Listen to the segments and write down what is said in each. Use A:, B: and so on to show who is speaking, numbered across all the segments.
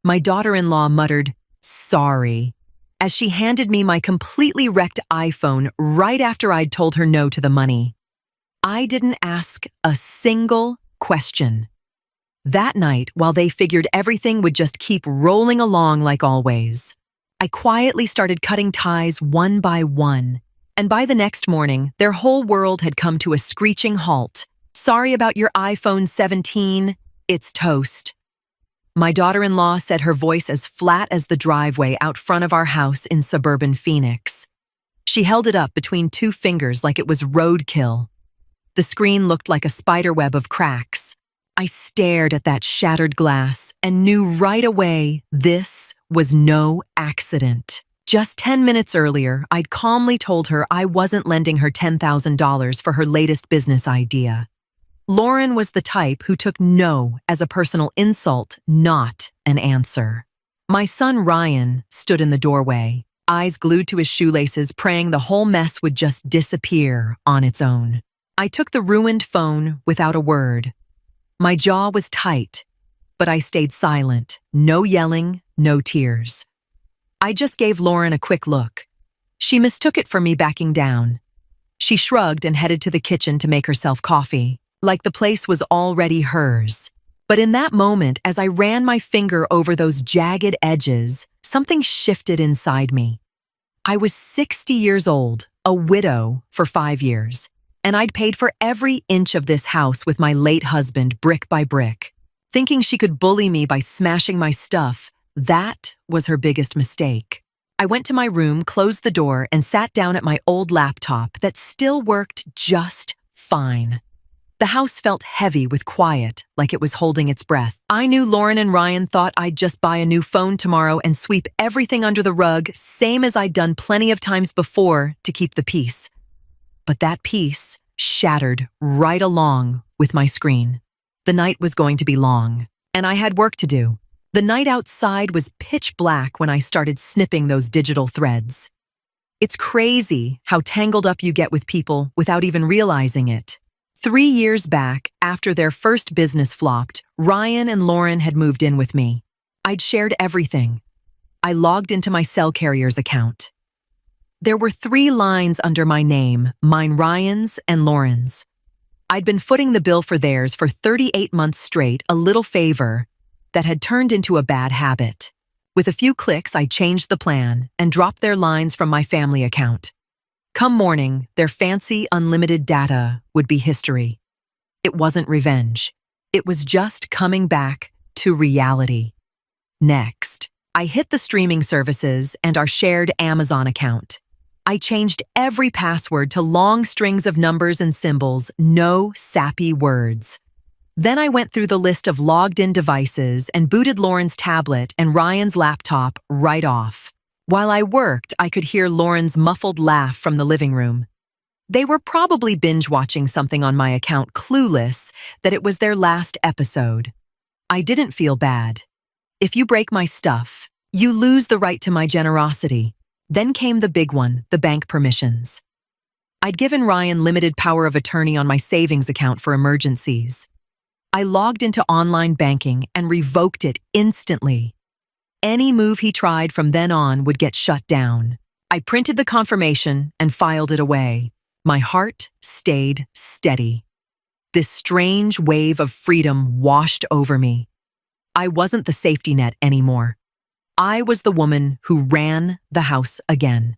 A: My daughter-in-law muttered, "Sorry," as she handed me my completely wrecked iPhone right after I'd told her no to the money. I didn't ask a single question. That night, while they figured everything would just keep rolling along like always, I quietly started cutting ties one by one. And by the next morning, their whole world had come to a screeching halt. "Sorry about your iPhone 17, it's toast." My daughter-in-law said, her voice as flat as the driveway out front of our house in suburban Phoenix. She held it up between two fingers like it was roadkill. The screen looked like a spiderweb of cracks. I stared at that shattered glass and knew right away this was no accident. Just 10 minutes earlier, I'd calmly told her I wasn't lending her $10,000 for her latest business idea. Lauren was the type who took no as a personal insult, not an answer. My son Ryan stood in the doorway, eyes glued to his shoelaces, praying the whole mess would just disappear on its own. I took the ruined phone without a word. My jaw was tight, but I stayed silent. No yelling, no tears. I just gave Lauren a quick look. She mistook it for me backing down. She shrugged and headed to the kitchen to make herself coffee, like the place was already hers. But in that moment, as I ran my finger over those jagged edges, something shifted inside me. I was 60 years old, a widow for 5 years, and I'd paid for every inch of this house with my late husband brick by brick. Thinking she could bully me by smashing my stuff, that was her biggest mistake. I went to my room, closed the door, and sat down at my old laptop that still worked just fine. The house felt heavy with quiet, like it was holding its breath. I knew Lauren and Ryan thought I'd just buy a new phone tomorrow and sweep everything under the rug, same as I'd done plenty of times before to keep the peace. But that peace shattered right along with my screen. The night was going to be long, and I had work to do. The night outside was pitch black when I started snipping those digital threads. It's crazy how tangled up you get with people without even realizing it. 3 years back, after their first business flopped, Ryan and Lauren had moved in with me. I'd shared everything. I logged into my cell carrier's account. There were 3 lines under my name, mine, Ryan's, and Lauren's. I'd been footing the bill for theirs for 38 months straight, a little favor that had turned into a bad habit. With a few clicks, I changed the plan and dropped their lines from my family account. Come morning, their fancy unlimited data would be history. It wasn't revenge. It was just coming back to reality. Next, I hit the streaming services and our shared Amazon account. I changed every password to long strings of numbers and symbols, no sappy words. Then I went through the list of logged-in devices and booted Lauren's tablet and Ryan's laptop right off. While I worked, I could hear Lauren's muffled laugh from the living room. They were probably binge-watching something on my account, clueless that it was their last episode. I didn't feel bad. If you break my stuff, you lose the right to my generosity. Then came the big one, the bank permissions. I'd given Ryan limited power of attorney on my savings account for emergencies. I logged into online banking and revoked it instantly. Any move he tried from then on would get shut down. I printed the confirmation and filed it away. My heart stayed steady. This strange wave of freedom washed over me. I wasn't the safety net anymore. I was the woman who ran the house again.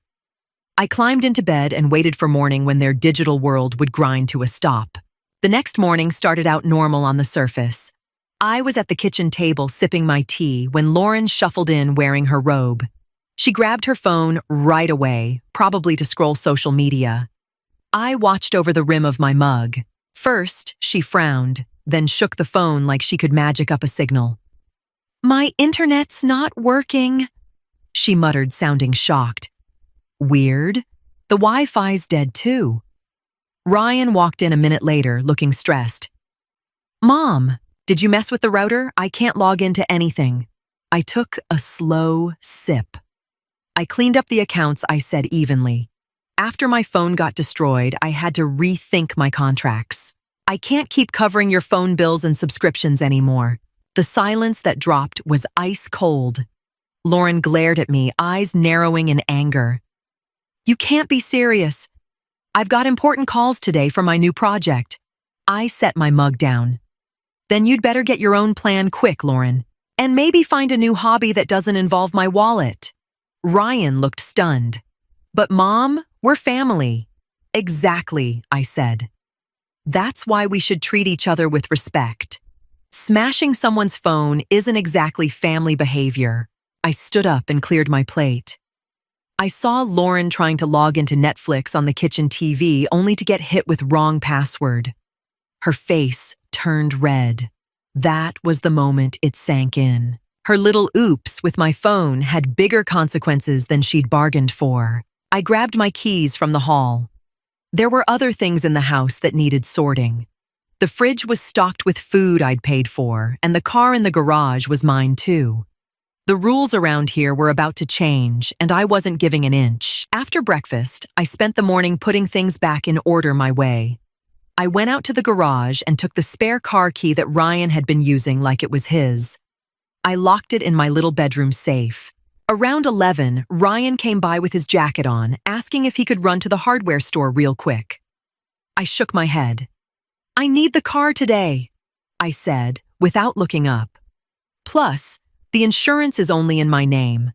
A: I climbed into bed and waited for morning when their digital world would grind to a stop. The next morning started out normal on the surface. I was at the kitchen table sipping my tea when Lauren shuffled in wearing her robe. She grabbed her phone right away, probably to scroll social media. I watched over the rim of my mug. First, she frowned, then shook the phone like she could magic up a signal. "My internet's not working," she muttered, sounding shocked. "Weird. The Wi-Fi's dead too." Ryan walked in a minute later, looking stressed. "Mom, did you mess with the router? I can't log into anything." I took a slow sip. I cleaned up the accounts, I said evenly. After my phone got destroyed, I had to rethink my contracts. I can't keep covering your phone bills and subscriptions anymore. The silence that dropped was ice cold. Lauren glared at me, eyes narrowing in anger. "You can't be serious. I've got important calls today for my new project." I set my mug down. "Then you'd better get your own plan quick, Lauren, and maybe find a new hobby that doesn't involve my wallet." Ryan looked stunned. "But Mom, we're family." "Exactly," I said. "That's why we should treat each other with respect. Smashing someone's phone isn't exactly family behavior." I stood up and cleared my plate. I saw Lauren trying to log into Netflix on the kitchen TV only to get hit with wrong password. Her face turned red. That was the moment it sank in. Her little oops with my phone had bigger consequences than she'd bargained for. I grabbed my keys from the hall. There were other things in the house that needed sorting. The fridge was stocked with food I'd paid for, and the car in the garage was mine too. The rules around here were about to change, and I wasn't giving an inch. After breakfast, I spent the morning putting things back in order my way. I went out to the garage and took the spare car key that Ryan had been using like it was his. I locked it in my little bedroom safe. Around 11, Ryan came by with his jacket on, asking if he could run to the hardware store real quick. I shook my head. "I need the car today," I said, without looking up. "Plus, the insurance is only in my name.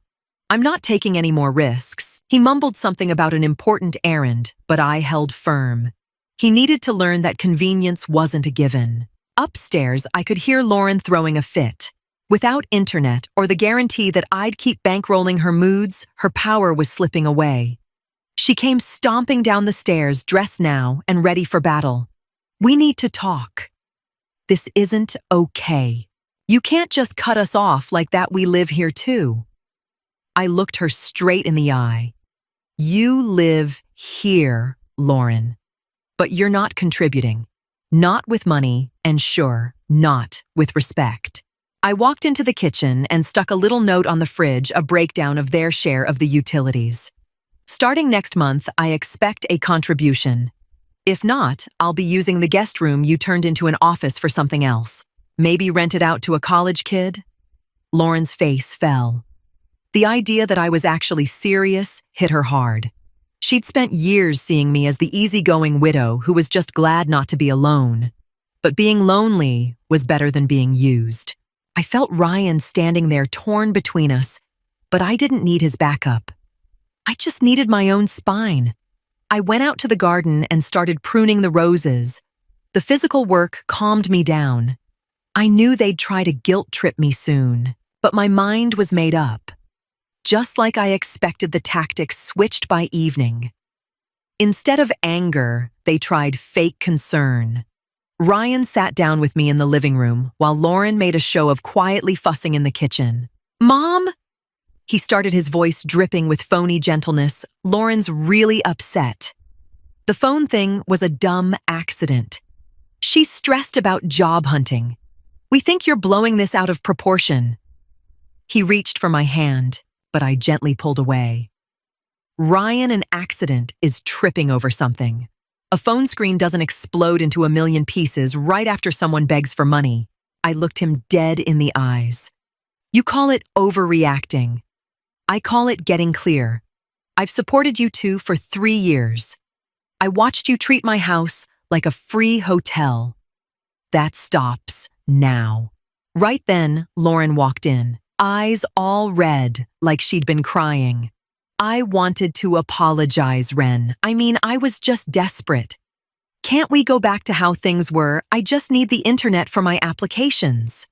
A: I'm not taking any more risks." He mumbled something about an important errand, but I held firm. He needed to learn that convenience wasn't a given. Upstairs, I could hear Lauren throwing a fit. Without internet or the guarantee that I'd keep bankrolling her moods, her power was slipping away. She came stomping down the stairs, dressed now and ready for battle. "We need to talk. This isn't okay. You can't just cut us off like that. We live here too." I looked her straight in the eye. "You live here, Lauren, but you're not contributing. Not with money, and sure, not with respect." I walked into the kitchen and stuck a little note on the fridge, a breakdown of their share of the utilities. "Starting next month, I expect a contribution. If not, I'll be using the guest room you turned into an office for something else. Maybe rent it out to a college kid?" Lauren's face fell. The idea that I was actually serious hit her hard. She'd spent years seeing me as the easygoing widow who was just glad not to be alone. But being lonely was better than being used. I felt Ryan standing there torn between us, but I didn't need his backup. I just needed my own spine. I went out to the garden and started pruning the roses. The physical work calmed me down. I knew they'd try to guilt trip me soon, but my mind was made up. Just like I expected, the tactics switched by evening. Instead of anger, they tried fake concern. Ryan sat down with me in the living room while Lauren made a show of quietly fussing in the kitchen. "Mom?" He started, his voice dripping with phony gentleness. "Lauren's really upset. The phone thing was a dumb accident. She's stressed about job hunting. We think you're blowing this out of proportion." He reached for my hand, but I gently pulled away. Ryan, an accident is tripping over something. A phone screen doesn't explode into a million pieces right after someone begs for money. I looked him dead in the eyes. "You call it overreacting. I call it getting clear. I've supported you two for 3 years. I watched you treat my house like a free hotel. That stops now." Right then, Lauren walked in, eyes all red like she'd been crying. "I wanted to apologize, Ren. I was just desperate. Can't we go back to how things were? I just need the internet for my applications."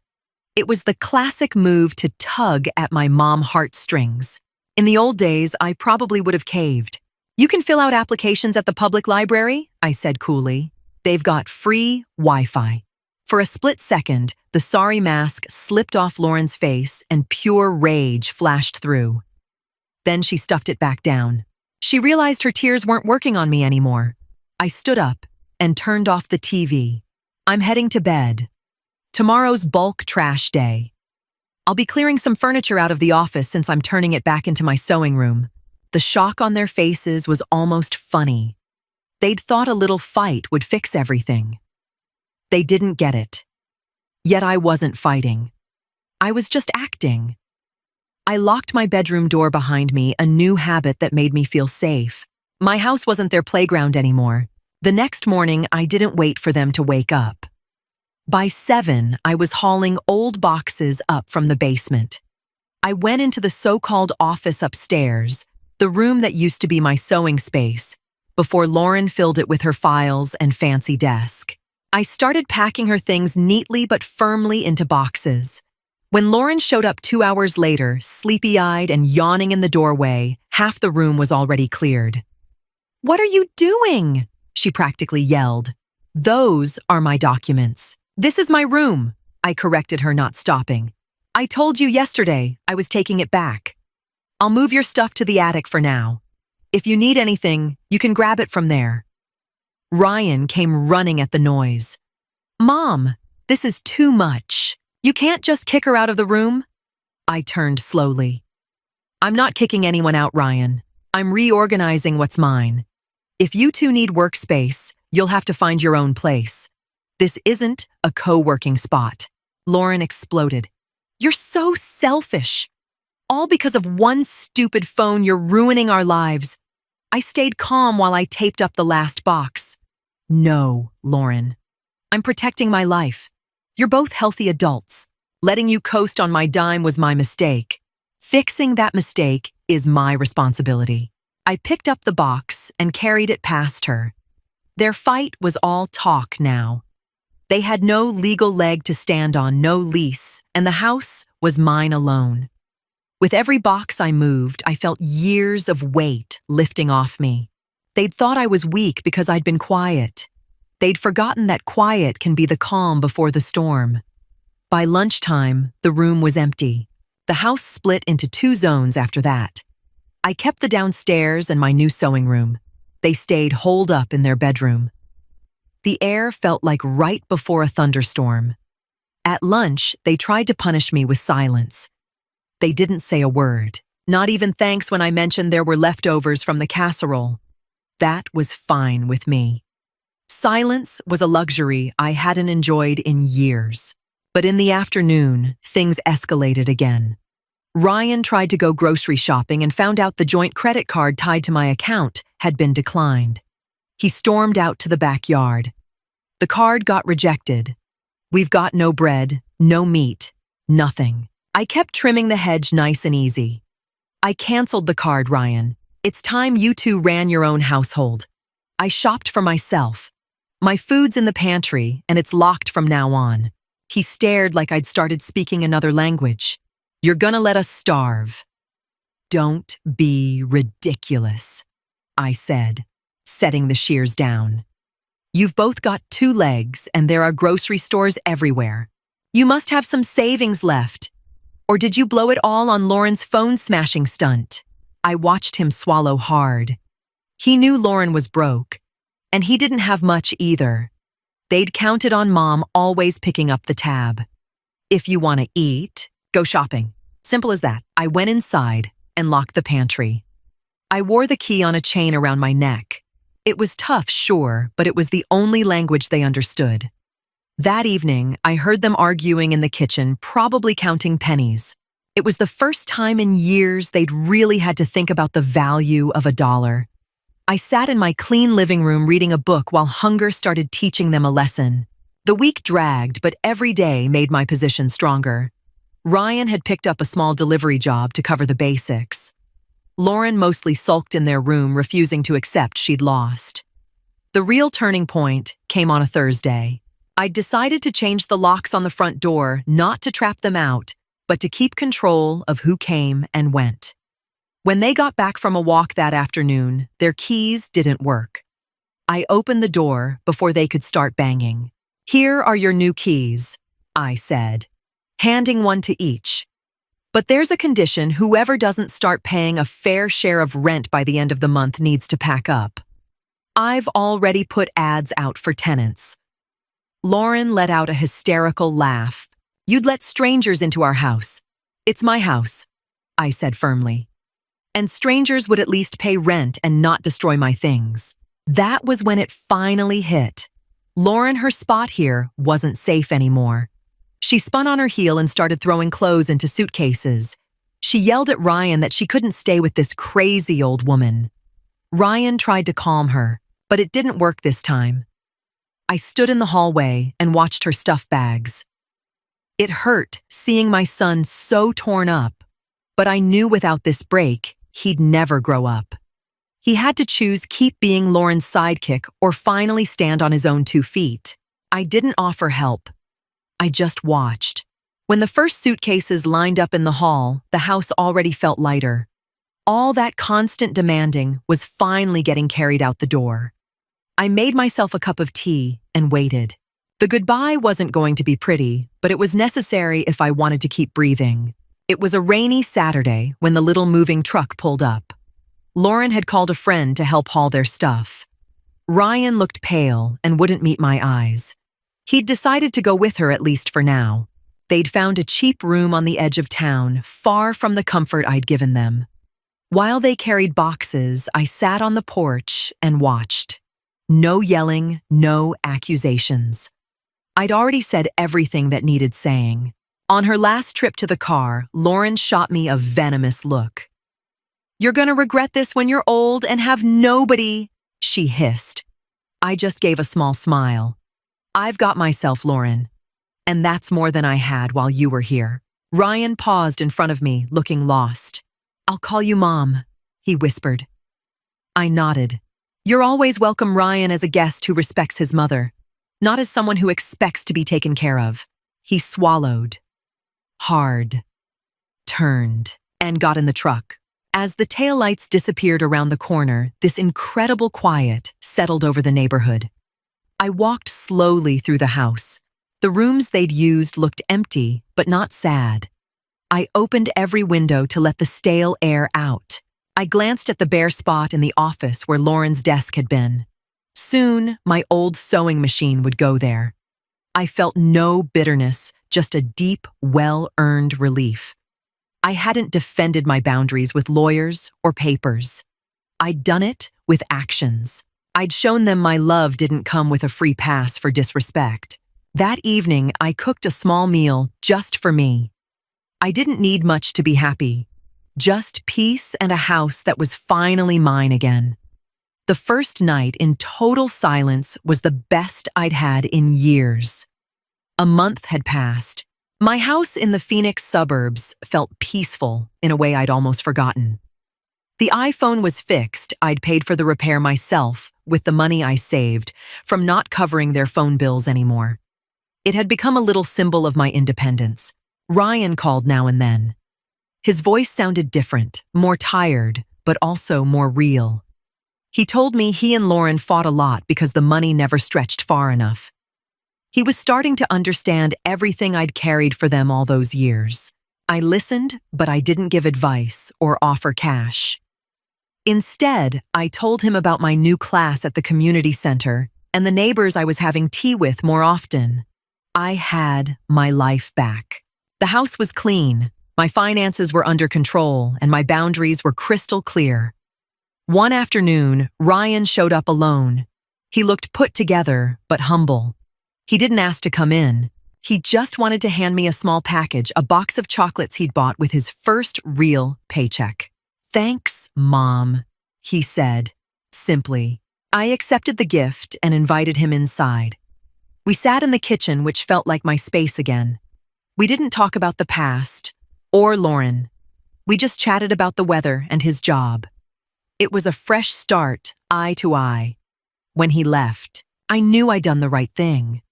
A: It was the classic move to tug at my mom heartstrings. In the old days, I probably would have caved. "You can fill out applications at the public library," I said coolly. "They've got free Wi-Fi." For a split second, the sorry mask slipped off Lauren's face and pure rage flashed through. Then she stuffed it back down. She realized her tears weren't working on me anymore. I stood up and turned off the TV. "I'm heading to bed. Tomorrow's bulk trash day. I'll be clearing some furniture out of the office since I'm turning it back into my sewing room." The shock on their faces was almost funny. They'd thought a little fight would fix everything. They didn't get it. Yet I wasn't fighting. I was just acting. I locked my bedroom door behind me, a new habit that made me feel safe. My house wasn't their playground anymore. The next morning, I didn't wait for them to wake up. By 7, I was hauling old boxes up from the basement. I went into the so-called office upstairs, the room that used to be my sewing space, before Lauren filled it with her files and fancy desk. I started packing her things neatly but firmly into boxes. When Lauren showed up 2 hours later, sleepy-eyed and yawning in the doorway, half the room was already cleared. "What are you doing?" she practically yelled. "Those are my documents. This is my room," I corrected her, not stopping. "I told you yesterday I was taking it back. I'll move your stuff to the attic for now. If you need anything, you can grab it from there." Ryan came running at the noise. "Mom, this is too much. You can't just kick her out of the room?" I turned slowly. "I'm not kicking anyone out, Ryan. I'm reorganizing what's mine. If you two need workspace, you'll have to find your own place. This isn't a co-working spot." Lauren exploded. "You're so selfish. All because of one stupid phone, you're ruining our lives." I stayed calm while I taped up the last box. "No, Lauren. I'm protecting my life. You're both healthy adults. Letting you coast on my dime was my mistake. Fixing that mistake is my responsibility." I picked up the box and carried it past her. Their fight was all talk now. They had no legal leg to stand on, no lease, and the house was mine alone. With every box I moved, I felt years of weight lifting off me. They'd thought I was weak because I'd been quiet. They'd forgotten that quiet can be the calm before the storm. By lunchtime, the room was empty. The house split into 2 zones after that. I kept the downstairs and my new sewing room. They stayed holed up in their bedroom. The air felt like right before a thunderstorm. At lunch, they tried to punish me with silence. They didn't say a word, not even thanks when I mentioned there were leftovers from the casserole. That was fine with me. Silence was a luxury I hadn't enjoyed in years. But in the afternoon, things escalated again. Ryan tried to go grocery shopping and found out the joint credit card tied to my account had been declined. He stormed out to the backyard. The card got rejected. We've got no bread, no meat, nothing. I kept trimming the hedge nice and easy. I canceled the card, Ryan. It's time you two ran your own household. I shopped for myself. My food's in the pantry, and it's locked from now on. He stared like I'd started speaking another language. "You're gonna let us starve." "Don't be ridiculous," I said, setting the shears down. "You've both got 2 legs, and there are grocery stores everywhere. You must have some savings left. Or did you blow it all on Lauren's phone smashing stunt?" I watched him swallow hard. He knew Lauren was broke, and he didn't have much either. They'd counted on Mom always picking up the tab. "If you want to eat, go shopping. Simple as that." I went inside and locked the pantry. I wore the key on a chain around my neck. It was tough, sure, but it was the only language they understood. That evening, I heard them arguing in the kitchen, probably counting pennies. It was the first time in years they'd really had to think about the value of $1. I sat in my clean living room reading a book while hunger started teaching them a lesson. The week dragged, but every day made my position stronger. Ryan had picked up a small delivery job to cover the basics. Lauren mostly sulked in their room, refusing to accept she'd lost. The real turning point came on a Thursday. I'd decided to change the locks on the front door, not to trap them out, but to keep control of who came and went. When they got back from a walk that afternoon, their keys didn't work. I opened the door before they could start banging. "Here are your new keys," I said, handing one to each. "But there's a condition: whoever doesn't start paying a fair share of rent by the end of the month needs to pack up. I've already put ads out for tenants." Lauren let out a hysterical laugh. "You'd let strangers into our house." "It's my house," I said firmly. "And strangers would at least pay rent and not destroy my things." That was when it finally hit. Lauren, her spot here wasn't safe anymore. She spun on her heel and started throwing clothes into suitcases. She yelled at Ryan that she couldn't stay with this crazy old woman. Ryan tried to calm her, but it didn't work this time. I stood in the hallway and watched her stuff bags. It hurt seeing my son so torn up, but I knew without this break, he'd never grow up. He had to choose keep being Lauren's sidekick or finally stand on his own 2 feet. I didn't offer help. I just watched. When the first suitcases lined up in the hall, the house already felt lighter. All that constant demanding was finally getting carried out the door. I made myself a cup of tea and waited. The goodbye wasn't going to be pretty, but it was necessary if I wanted to keep breathing. It was a rainy Saturday when the little moving truck pulled up. Lauren had called a friend to help haul their stuff. Ryan looked pale and wouldn't meet my eyes. He'd decided to go with her at least for now. They'd found a cheap room on the edge of town, far from the comfort I'd given them. While they carried boxes, I sat on the porch and watched. No yelling, no accusations. I'd already said everything that needed saying. On her last trip to the car, Lauren shot me a venomous look. "You're gonna regret this when you're old and have nobody," she hissed. I just gave a small smile. "I've got myself, Lauren. And that's more than I had while you were here." Ryan paused in front of me, looking lost. "I'll call you Mom," he whispered. I nodded. "You're always welcome, Ryan, as a guest who respects his mother, not as someone who expects to be taken care of." He swallowed hard, turned, and got in the truck. As the taillights disappeared around the corner, this incredible quiet settled over the neighborhood. I walked slowly through the house. The rooms they'd used looked empty, but not sad. I opened every window to let the stale air out. I glanced at the bare spot in the office where Lauren's desk had been. Soon, my old sewing machine would go there. I felt no bitterness, just a deep, well-earned relief. I hadn't defended my boundaries with lawyers or papers. I'd done it with actions. I'd shown them my love didn't come with a free pass for disrespect. That evening, I cooked a small meal just for me. I didn't need much to be happy. Just peace and a house that was finally mine again. The first night in total silence was the best I'd had in years. A month had passed. My house in the Phoenix suburbs felt peaceful in a way I'd almost forgotten. The iPhone was fixed. I'd paid for the repair myself with the money I saved from not covering their phone bills anymore. It had become a little symbol of my independence. Ryan called now and then. His voice sounded different, more tired, but also more real. He told me he and Lauren fought a lot because the money never stretched far enough. He was starting to understand everything I'd carried for them all those years. I listened, but I didn't give advice or offer cash. Instead, I told him about my new class at the community center and the neighbors I was having tea with more often. I had my life back. The house was clean, my finances were under control, and my boundaries were crystal clear. One afternoon, Ryan showed up alone. He looked put together, but humble. He didn't ask to come in. He just wanted to hand me a small package, a box of chocolates he'd bought with his first real paycheck. "Thanks, Mom," he said, simply. I accepted the gift and invited him inside. We sat in the kitchen, which felt like my space again. We didn't talk about the past or Lauren. We just chatted about the weather and his job. It was a fresh start, eye to eye. When he left, I knew I'd done the right thing.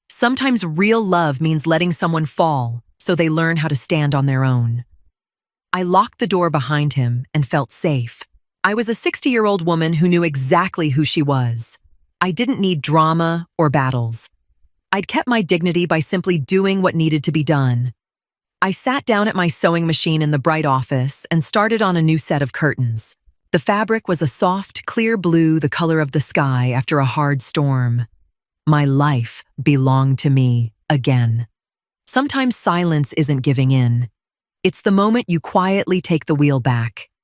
A: Sometimes real love means letting someone fall so they learn how to stand on their own. I locked the door behind him and felt safe. I was a 60-year-old woman who knew exactly who she was. I didn't need drama or battles. I'd kept my dignity by simply doing what needed to be done. I sat down at my sewing machine in the bright office and started on a new set of curtains. The fabric was a soft, clear blue, the color of the sky after a hard storm. My life belonged to me again. Sometimes silence isn't giving in. It's the moment you quietly take the wheel back.